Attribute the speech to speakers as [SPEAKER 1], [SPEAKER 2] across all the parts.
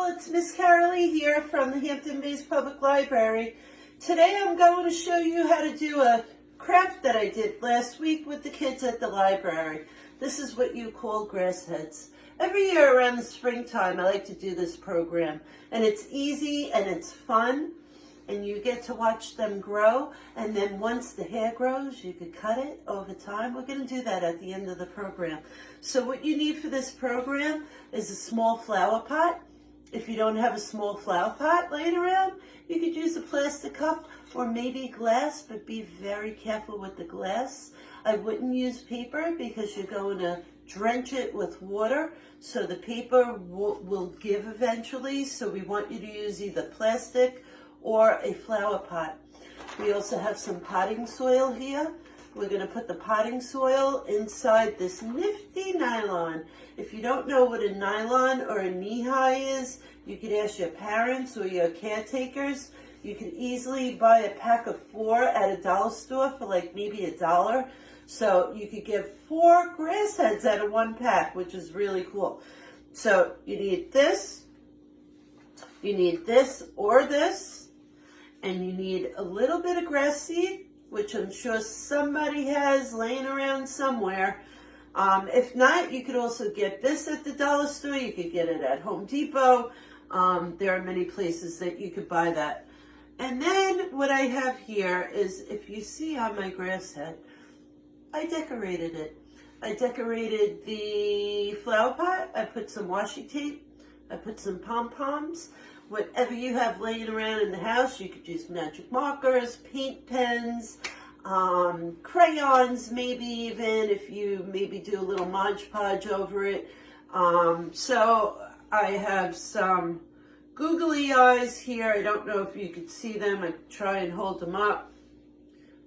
[SPEAKER 1] it's Miss Carol-Leigh here from the Hampton-Bays Public Library. Today I'm going to show you how to do a craft that I did last week with the kids at the library. This is what you call grass heads. Every year around the springtime I like to do this program, and it's easy and it's fun, and you get to watch them grow, and then once the hair grows you could cut it over time. We're going to do that at the end of the program. So what you need for this program is a small flower pot. If you don't have a small flower pot laying around, you could use a plastic cup or maybe glass, but be very careful with the glass. I wouldn't use paper because you're going to drench it with water, so the paper will give eventually. So we want you to use either plastic or a flower pot. We also have some potting soil here. We're going to put the potting soil inside this nifty nylon. If you don't know what a nylon or a knee-high is, you could ask your parents or your caretakers. You can easily buy a pack of 4 at a dollar store for like maybe $1. So you could get 4 grass heads out of 1 pack, which is really cool. So you need this or this, and you need a little bit of grass seed, which I'm sure somebody has laying around somewhere. If not, you could also get this at the dollar store. You could get it at Home Depot. There are many places that you could buy that. And then what I have here is, if you see on my grass head, I decorated it. I decorated the flower pot. I put some washi tape. I put some pom-poms. Whatever you have laying around in the house, you could use magic markers, paint pens, crayons, maybe even if you maybe do a little Mod Podge over it. So I have some googly eyes here. I don't know if you could see them. I try and hold them up.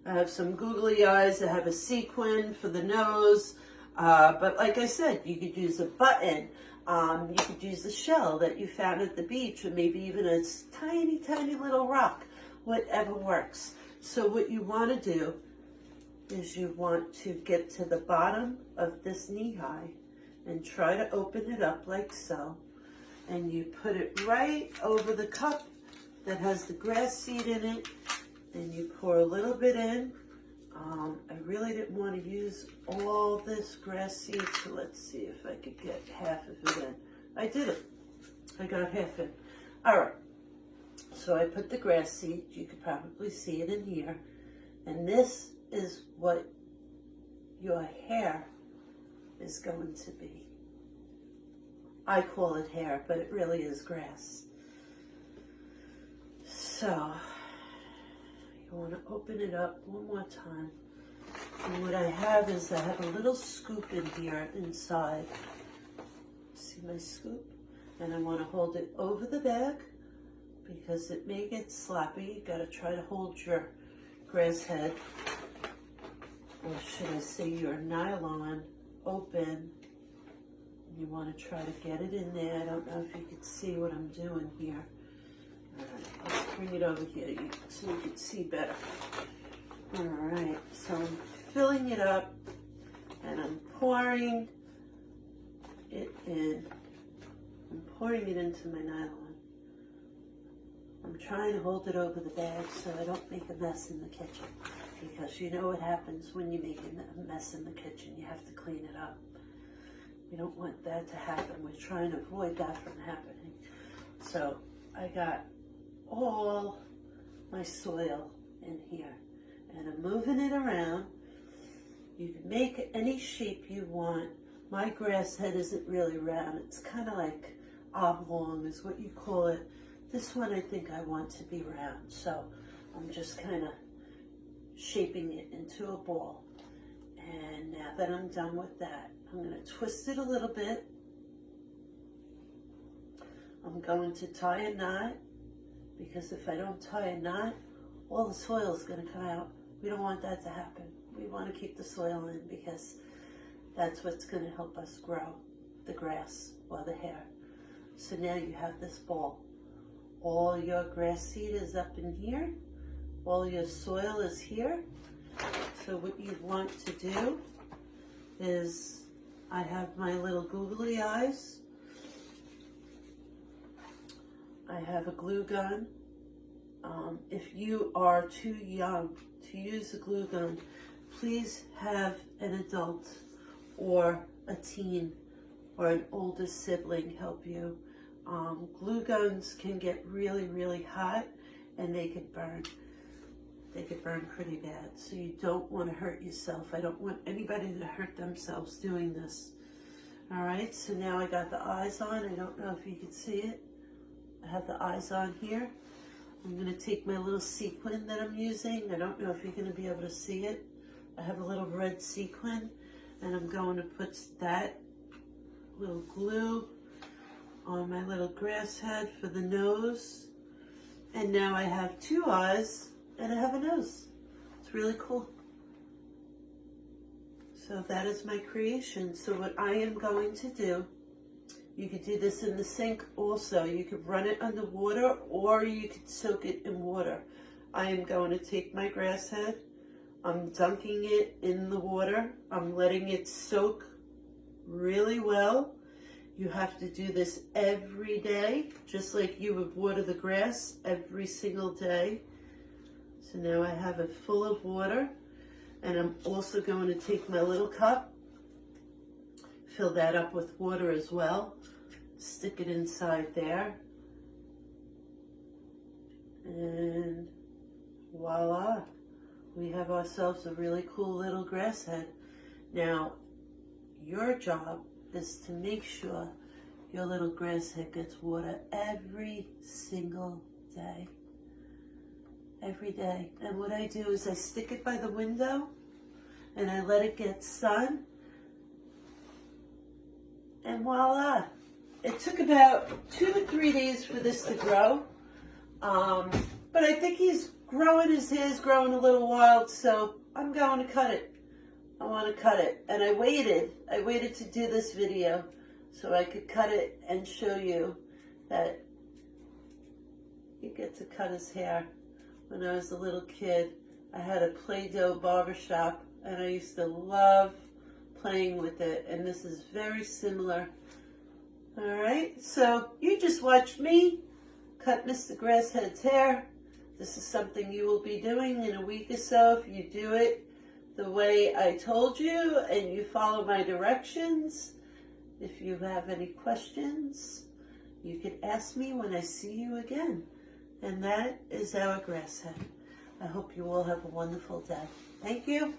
[SPEAKER 1] I have some googly eyes. I have a sequin for the nose. But like I said, you could use a button. You could use the shell that you found at the beach, or maybe even a tiny, tiny little rock. Whatever works. So what you want to do is you want to get to the bottom of this knee-high and try to open it up like so. And you put it right over the cup that has the grass seed in it, and you pour a little bit in. I really didn't want to use all this grass seed, so let's see if I could get half of it in. I did it. I got half in. All right. So I put the grass seed. You could probably see it in here. And this is what your hair is going to be. I call it hair, but it really is grass. So you want to open it up one more time. And what I have is I have a little scoop in here inside. See my scoop? And I want to hold it over the bag because it may get sloppy. You got to try to hold your grass head, or should I say your nylon, open. You want to try to get it in there. I don't know if you can see what I'm doing here. All right, let's bring it over here so you can see better. All right, so I'm filling it up and I'm pouring it in. I'm pouring it into my nylon. I'm trying to hold it over the bag so I don't make a mess in the kitchen, because you know what happens when you make a mess in the kitchen. You have to clean it up. We don't want that to happen. We're trying to avoid that from happening. So I got all my soil in here, and I'm moving it around. You can make any shape you want. My grass head isn't really round. It's kind of like oblong is what you call it. This one I think I want to be round. So I'm just kind of shaping it into a ball. And now that I'm done with that, I'm going to twist it a little bit. I'm going to tie a knot, because if I don't tie a knot, all the soil is going to come out. We don't want that to happen. We want to keep the soil in, because that's what's going to help us grow the grass or the hair. So now you have this ball. All your grass seed is up in here. All your soil is here. So what you want to do is, I have my little googly eyes. I have a glue gun. If you are too young to use the glue gun, please have an adult or a teen or an older sibling help you. Glue guns can get really, really hot and they could burn. They could burn pretty bad. So you don't want to hurt yourself. I don't want anybody to hurt themselves doing this. All right, so now I got the eyes on. I don't know if you can see it. I have the eyes on here. I'm going to take my little sequin that I'm using. I don't know if you're going to be able to see it. I have a little red sequin, and I'm going to put that little glue on my little grass head for the nose. And now I have two eyes, and I have a nose. It's really cool. So that is my creation. So what I am going to do, you could do this in the sink also. You could run it under water or you could soak it in water. I am going to take my grass head. I'm dunking it in the water. I'm letting it soak really well. You have to do this every day, just like you would water the grass every single day. So now I have it full of water, and I'm also going to take my little cup, fill that up with water as well, stick it inside there, and voila, we have ourselves a really cool little grass head. Now, your job is to make sure your little grass head gets water every single day. Every day. And what I do is I stick it by the window and I let it get sun. And voila. It took about 2 to 3 days for this to grow. But I think he's growing, his hair's growing a little wild, so I'm going to cut it. I want to cut it. And I waited to do this video so I could cut it and show you that you get to cut his hair. When I was a little kid, I had a Play-Doh barbershop and I used to love playing with it, and this is very similar. All right, so you just watched me cut Mr. Grasshead's hair. This is something you will be doing in a week or so if you do it the way I told you and you follow my directions. If you have any questions, you can ask me when I see you again. And that is our grass head. I hope you all have a wonderful day. Thank you.